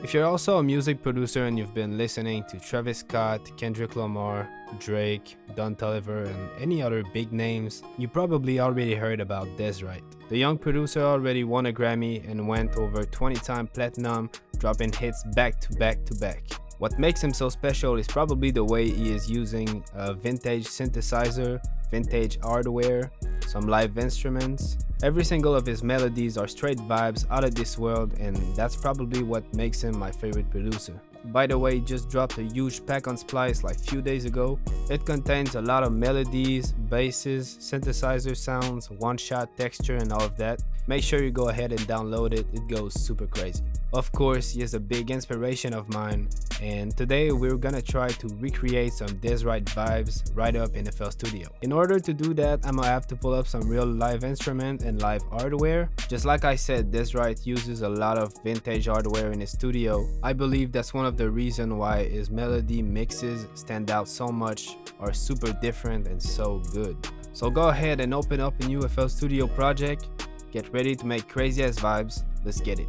If you're also a music producer and you've been listening to Travis Scott, Kendrick Lamar, Drake, Toliver, and any other big names, you probably already heard about Dez Wright. The young producer already won a Grammy and went over 20-time platinum, dropping hits back to back to back. What makes him so special is probably the way he is using a vintage synthesizer, vintage hardware, some live instruments. Every single of his melodies are straight vibes out of this world, and that's probably what makes him my favorite producer. By the way, he just dropped a huge pack on Splice like few days ago. It contains a lot of melodies, basses, synthesizer sounds, one-shot texture and all of that. Make sure you go ahead and download it, it goes super crazy. Of course, he is a big inspiration of mine, and today we're gonna try to recreate some Dez Wright vibes right up in FL Studio. In order to do that, I'm gonna have to pull up some real live instrument and live hardware. Just like I said, Dez Wright uses a lot of vintage hardware in his studio. I believe that's one of the reasons why his melody mixes stand out so much, are super different and so good. So go ahead and open up a new FL Studio project. Get ready to make crazy ass vibes. Let's get it.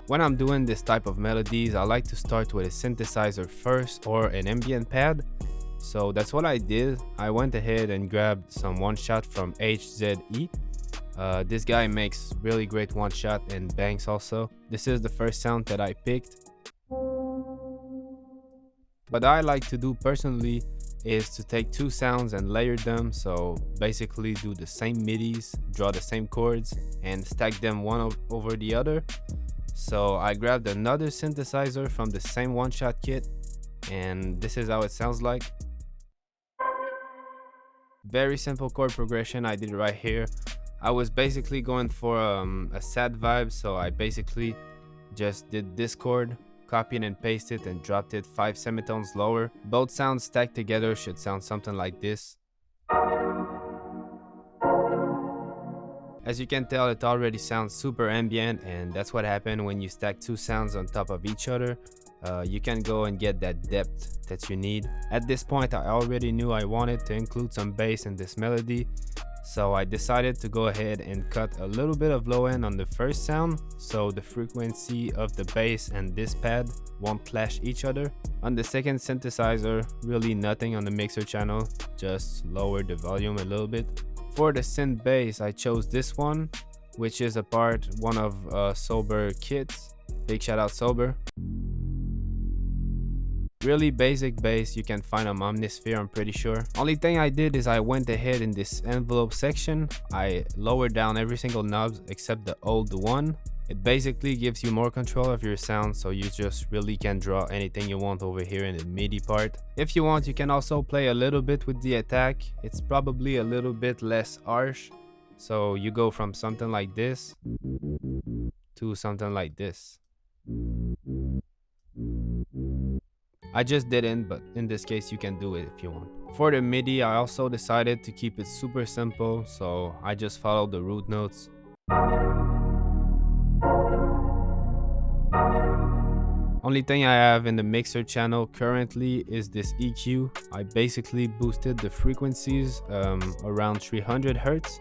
When I'm doing this type of melodies, I like to start with a synthesizer first or an ambient pad. So that's what I did. I went ahead and grabbed some one-shot from HZE. This guy makes really great one-shot and bangs also. This is the first sound that I picked. What I like to do personally is to take two sounds and layer them, so basically do the same midis, draw the same chords, and stack them one over the other. So I grabbed another synthesizer from the same one-shot kit, and this is how it sounds like. Very simple chord progression I did right here. I was basically going for a sad vibe, so I basically just did this chord, copied and pasted and dropped it 5 semitones lower. Both sounds stacked together should sound something like this. As you can tell, it already sounds super ambient, and that's what happened when you stack two sounds on top of each other. You can go and get that depth that you need. At this point, I already knew I wanted to include some bass in this melody, so I decided to go ahead and cut a little bit of low end on the first sound, so the frequency of the bass and this pad won't clash each other. On the second synthesizer, really nothing on the mixer channel, just lower the volume a little bit. For the synth bass, I chose this one, which is a part one of Sober kits. Big shout out Sober. Really basic bass you can find on Omnisphere, I'm pretty sure. Only thing I did is I went ahead in this envelope section. I lowered down every single knob except the old one. It basically gives you more control of your sound, so you just really can draw anything you want over here in the MIDI part. If you want, you can also play a little bit with the attack. It's probably a little bit less harsh, so you go from something like this to something like this. I just didn't, but in this case you can do it if you want. For the MIDI, I also decided to keep it super simple, so I just followed the root notes. Only thing I have in the mixer channel currently is this EQ. I basically boosted the frequencies around 300 Hz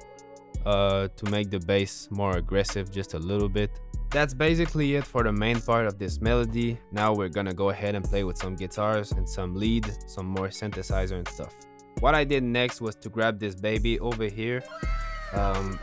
to make the bass more aggressive just a little bit. That's basically it for the main part of this melody. Now we're gonna go ahead and play with some guitars and some lead, some more synthesizer and stuff. What I did next was to grab this baby over here.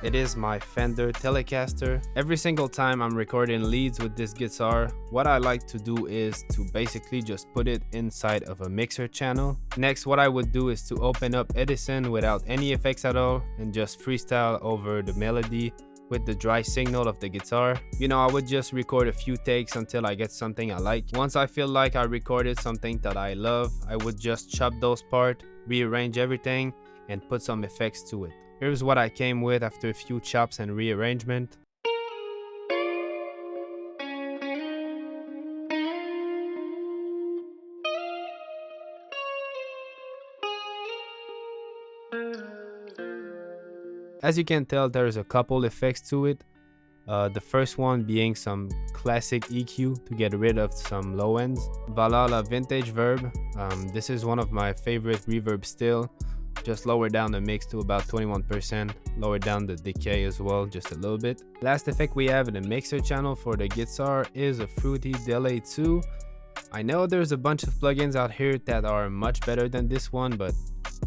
It is my Fender Telecaster. Every single time I'm recording leads with this guitar, what I like to do is to basically just put it inside of a mixer channel. Next, what I would do is to open up Edison without any effects at all and just freestyle over the melody with the dry signal of the guitar. You know, I would just record a few takes until I get something I like. Once I feel like I recorded something that I love, I would just chop those parts, rearrange everything, and put some effects to it. Here's what I came with after a few chops and rearrangement. As you can tell, there's a couple effects to it. The first one being some classic EQ to get rid of some low ends. Valhalla vintage verb. This is one of my favorite reverb still. Just lower down the mix to about 21%. Lower down the decay as well, just a little bit. Last effect we have in the mixer channel for the guitar is a fruity delay 2. I know there's a bunch of plugins out here that are much better than this one, but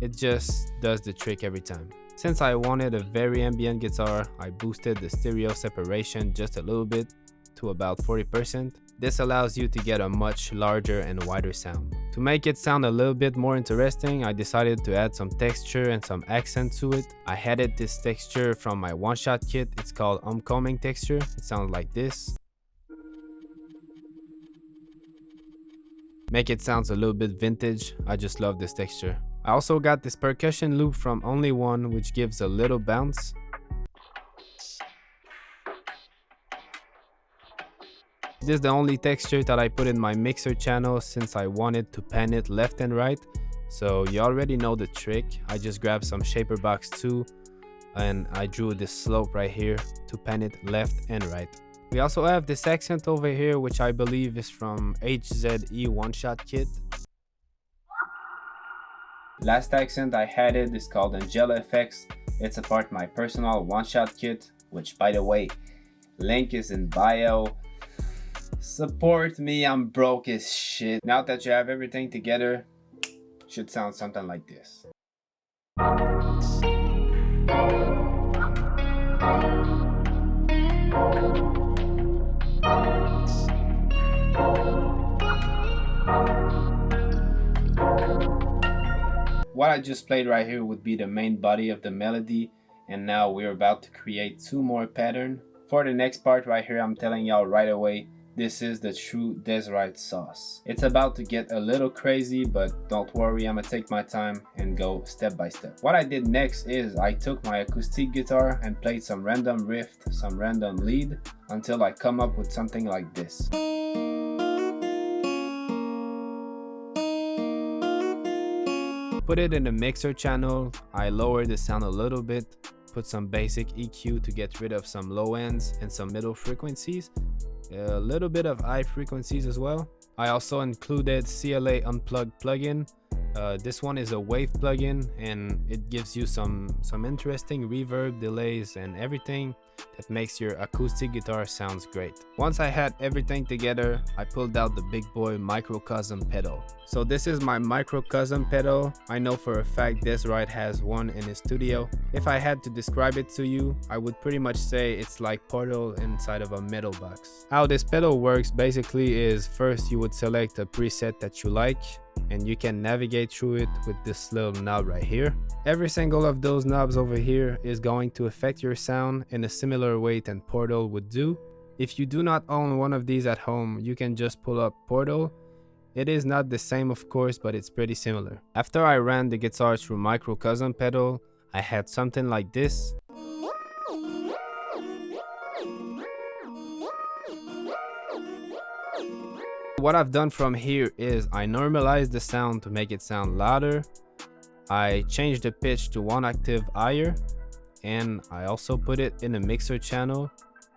it just does the trick every time. Since I wanted a very ambient guitar, I boosted the stereo separation just a little bit to about 40%. This allows you to get a much larger and wider sound. To make it sound a little bit more interesting, I decided to add some texture and some accent to it. I added this texture from my one-shot kit. It's called Homecoming texture. It sounds like this. Make it sound a little bit vintage. I just love this texture. I also got this percussion loop from Only One, which gives a little bounce. This is the only texture that I put in my mixer channel since I wanted to pan it left and right. So you already know the trick. I just grabbed some shaper box 2 and I drew this slope right here to pan it left and right. We also have this accent over here, which I believe is from HZE one-shot kit. Last accent I added is called Angela Effects. It's a part of my personal one-shot kit, which by the way, link is in bio. Support me, I'm broke as shit. Now that you have everything together, should sound something like this. What I just played right here would be the main body of the melody, and now we're about to create 2 more patterns. For the next part right here, I'm telling y'all right away, this is the true Dez Wright sauce. It's about to get a little crazy, but don't worry, I'm gonna take my time and go step by step. What I did next is I took my acoustic guitar and played some random riff, some random lead, until I come up with something like this. Put it in the mixer channel. I lowered the sound a little bit, put some basic EQ to get rid of some low ends and some middle frequencies, a little bit of high frequencies as well. I also included CLA Unplugged plugin. This one is a wave plugin and it gives you some interesting reverb, delays and everything that makes your acoustic guitar sounds great. Once I had everything together, I pulled out the big boy microcosm pedal. So this is my microcosm pedal. I know for a fact Dez Wright has one in his studio. If I had to describe it to you, I would pretty much say it's like Portal inside of a metal box. How this pedal works basically is first you would select a preset that you like, and you can navigate through it with this little knob right here. Every single of those knobs over here is going to affect your sound in a similar way than Portal would do. If you do not own one of these at home, you can just pull up Portal. It is not the same of course, but it's pretty similar. After I ran the guitar through microcosm pedal, I had something like this. What I've done from here is I normalized the sound to make it sound louder. I changed the pitch to 1 octave higher, and I also put it in a mixer channel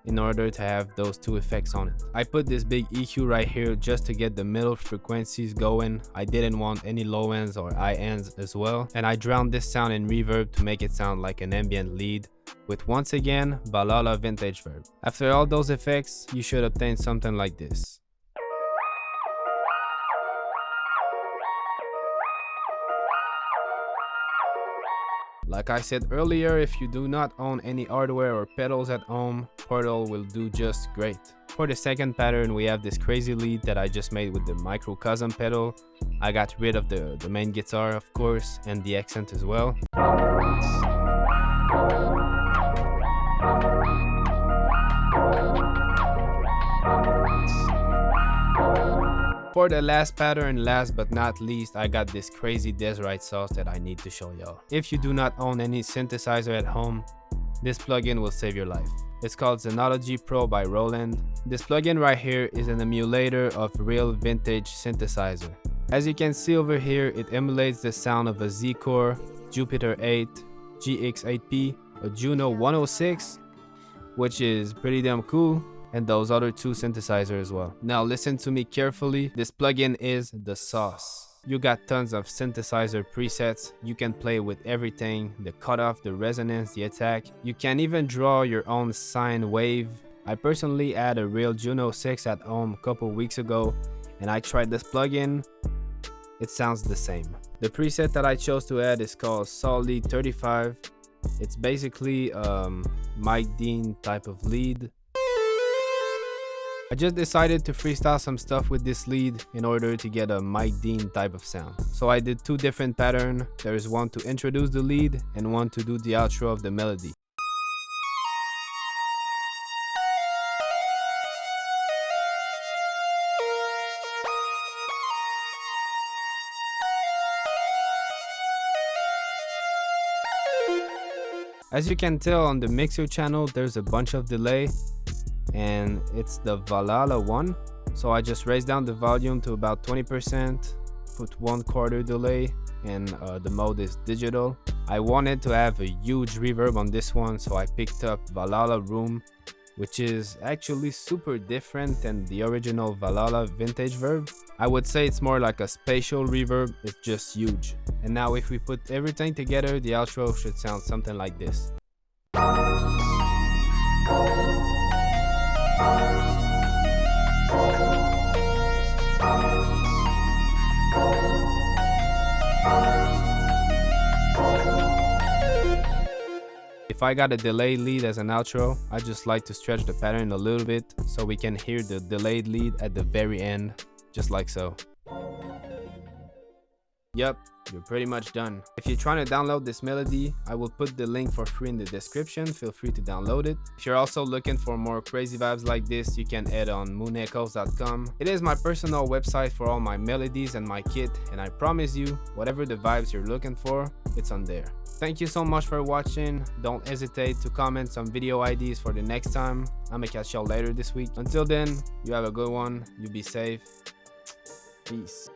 in order to have those 2 effects on it. I put this big EQ right here just to get the middle frequencies going. I didn't want any low ends or high ends as well, and I drowned this sound in reverb to make it sound like an ambient lead with, once again, Valhalla vintage verb. After all those effects, you should obtain something like this. Like I said earlier, if you do not own any hardware or pedals at home, Portal will do just great. For the second pattern, we have this crazy lead that I just made with the microcosm pedal. I got rid of the main guitar, of course, and the accent as well. For the last pattern, last but not least, I got this crazy Dez Wright sauce that I need to show y'all. If you do not own any synthesizer at home, this plugin will save your life. It's called Synology Pro by Roland. This plugin right here is an emulator of real vintage synthesizer. As you can see over here, it emulates the sound of a Z-Core, Jupiter 8, GX8P, a Juno 106, which is pretty damn cool, and those other two synthesizers as well. Now listen to me carefully. This plugin is the sauce. You got tons of synthesizer presets. You can play with everything, the cutoff, the resonance, the attack. You can even draw your own sine wave. I personally had a real Juno 6 at home a couple weeks ago, and I tried this plugin. It sounds the same. The preset that I chose to add is called Solid 35. It's basically Mike Dean type of lead. I just decided to freestyle some stuff with this lead in order to get a Mike Dean type of sound. So I did two different patterns. There is one to introduce the lead and one to do the outro of the melody. As you can tell on the mixer channel, there's a bunch of delay, and it's the Valhalla one. So I just raised down the volume to about 20%, put 1/4 delay, and the mode is digital. I wanted to have a huge reverb on this one, so I picked up Valhalla Room, which is actually super different than the original Valhalla vintage verb. I would say it's more like a spatial reverb. It's just huge. And now if we put everything together, the outro should sound something like this. If I got a delayed lead as an outro, I just like to stretch the pattern a little bit so we can hear the delayed lead at the very end, just like so. Yep, you're pretty much done. If you're trying to download this melody, I will put the link for free in the description. Feel free to download it. If you're also looking for more crazy vibes like this, you can head on moonechoes.com. It is my personal website for all my melodies and my kit, and I promise you, whatever the vibes you're looking for, it's on there. Thank you so much for watching. Don't hesitate to comment some video ideas for the next time. I'm gonna catch y'all later this week. Until then, you have a good one. You be safe. Peace.